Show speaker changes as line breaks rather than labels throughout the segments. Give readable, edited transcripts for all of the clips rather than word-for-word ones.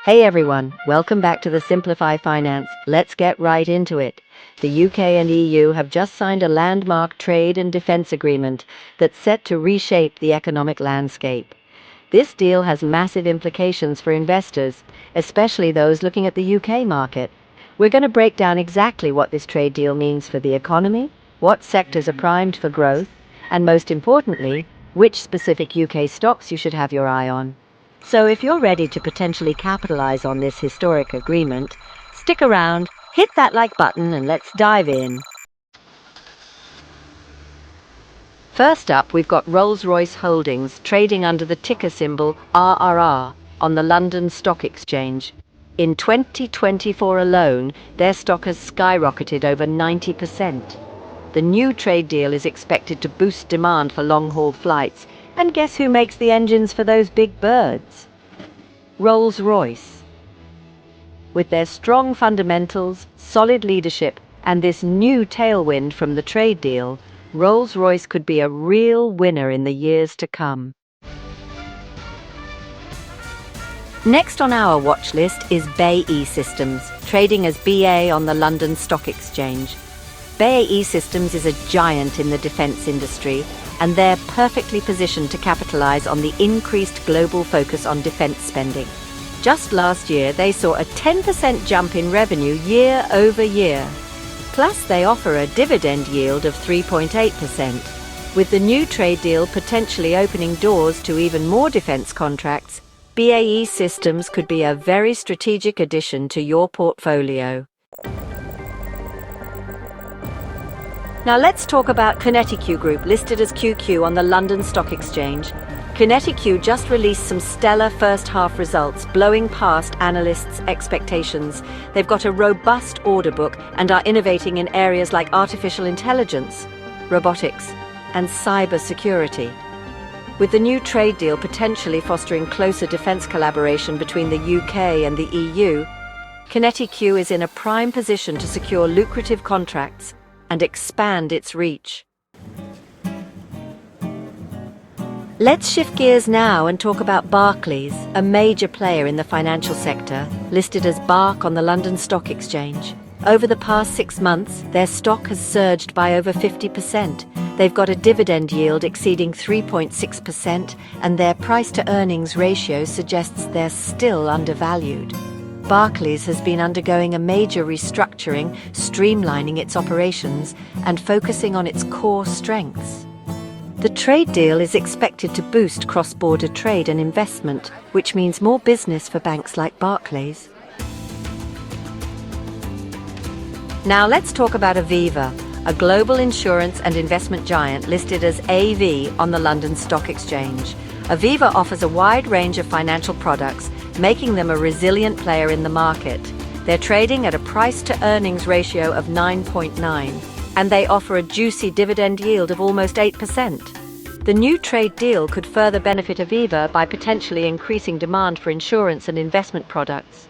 Hey everyone, welcome back to the Simplify Finance. Let's get right into it. The UK and EU have just signed a landmark trade and defence agreement that's set to reshape the economic landscape. This deal has massive implications for investors, especially those looking at the UK market. We're going to break down exactly what this trade deal means for the economy, what sectors are primed for growth, and most importantly, which specific UK stocks you should have your eye on. So if you're ready to potentially capitalize on this historic agreement, stick around, hit that like button, and let's dive in. First up, we've got Rolls-Royce Holdings trading under the ticker symbol RRR on the London Stock Exchange. In 2024 alone, their stock has skyrocketed over 90%. The new trade deal is expected to boost demand for long-haul flights, and guess who makes the engines for those big birds? Rolls-Royce. With their strong fundamentals, solid leadership, and this new tailwind from the trade deal, Rolls-Royce could be a real winner in the years to come. Next on our watch list is BAE Systems, trading as BA on the London Stock Exchange. BAE Systems is a giant in the defence industry, and they're perfectly positioned to capitalize on the increased global focus on defence spending. Just last year, they saw a 10% jump in revenue year over year. Plus, they offer a dividend yield of 3.8%. With the new trade deal potentially opening doors to even more defence contracts, BAE Systems could be a very strategic addition to your portfolio. Now let's talk about Kinetic Group, listed as QQ on the London Stock Exchange. Kinetic just released some stellar first-half results, blowing past analysts' expectations. They've got a robust order book and are innovating in areas like artificial intelligence, robotics, and cyber security. With the new trade deal potentially fostering closer defence collaboration between the UK and the EU, Kinetic is in a prime position to secure lucrative contracts and expand its reach. Let's shift gears now and talk about Barclays, a major player in the financial sector, listed as BARC on the London Stock Exchange. Over the past 6 months, their stock has surged by over 50%. They've got a dividend yield exceeding 3.6%, and their price-to-earnings ratio suggests they're still undervalued. Barclays has been undergoing a major restructuring, streamlining its operations and focusing on its core strengths. The trade deal is expected to boost cross-border trade and investment, which means more business for banks like Barclays. Now let's talk about Aviva, a global insurance and investment giant listed as AV on the London Stock Exchange. Aviva offers a wide range of financial products, making them a resilient player in the market. They're trading at a price-to-earnings ratio of 9.9, and they offer a juicy dividend yield of almost 8%. The new trade deal could further benefit Aviva by potentially increasing demand for insurance and investment products.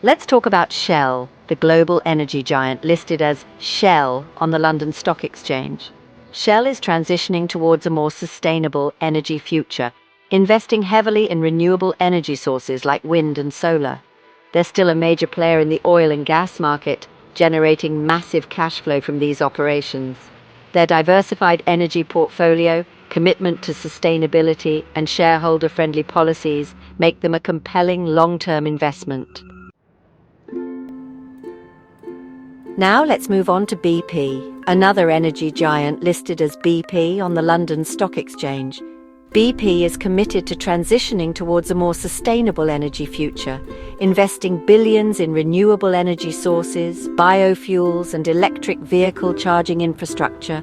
Let's talk about Shell, the global energy giant listed as Shell on the London Stock Exchange. Shell is transitioning towards a more sustainable energy future, investing heavily in renewable energy sources like wind and solar. They're still a major player in the oil and gas market, generating massive cash flow from these operations. Their diversified energy portfolio, commitment to sustainability, and shareholder-friendly policies make them a compelling long-term investment. Now let's move on to BP, another energy giant listed as BP on the London Stock Exchange. BP is committed to transitioning towards a more sustainable energy future, investing billions in renewable energy sources, biofuels, and electric vehicle charging infrastructure.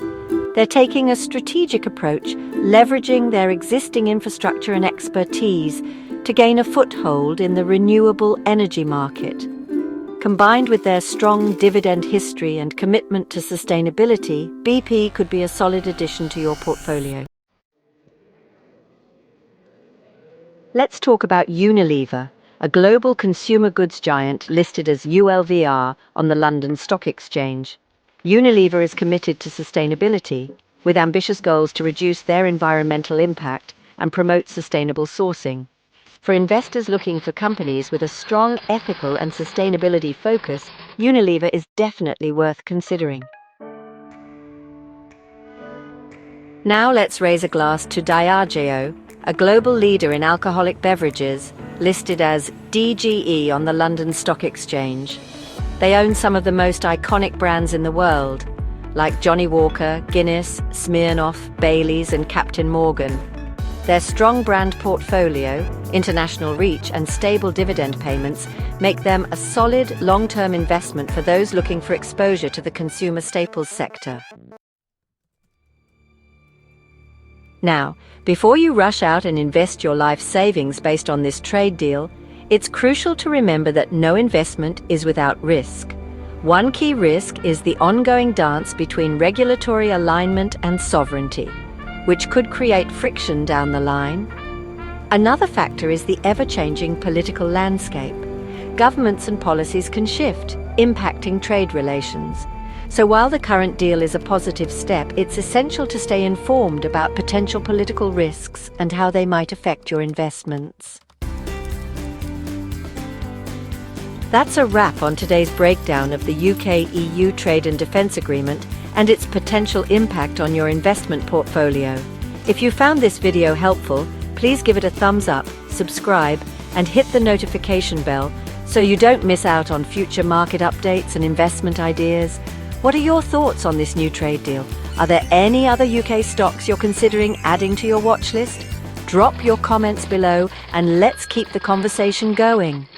They're taking a strategic approach, leveraging their existing infrastructure and expertise to gain a foothold in the renewable energy market. Combined with their strong dividend history and commitment to sustainability, BP could be a solid addition to your portfolio. Let's talk about Unilever, a global consumer goods giant listed as ULVR on the London Stock Exchange. Unilever is committed to sustainability, with ambitious goals to reduce their environmental impact and promote sustainable sourcing. For investors looking for companies with a strong ethical and sustainability focus, Unilever is definitely worth considering. Now let's raise a glass to Diageo, a global leader in alcoholic beverages, listed as DGE on the London Stock Exchange. They own some of the most iconic brands in the world, like Johnnie Walker, Guinness, Smirnoff, Baileys, and Captain Morgan. Their strong brand portfolio, international reach, and stable dividend payments make them a solid, long-term investment for those looking for exposure to the consumer staples sector. Now, before you rush out and invest your life savings based on this trade deal, it's crucial to remember that no investment is without risk. One key risk is the ongoing dance between regulatory alignment and sovereignty, which could create friction down the line. Another factor is the ever-changing political landscape. Governments and policies can shift, impacting trade relations. So while the current deal is a positive step, it's essential to stay informed about potential political risks and how they might affect your investments. That's a wrap on today's breakdown of the UK-EU Trade and Defence Agreement and its potential impact on your investment portfolio. If you found this video helpful, please give it a thumbs up, subscribe, and hit the notification bell so you don't miss out on future market updates and investment ideas. What are your thoughts on this new trade deal? Are there any other UK stocks you're considering adding to your watch list? Drop your comments below and let's keep the conversation going.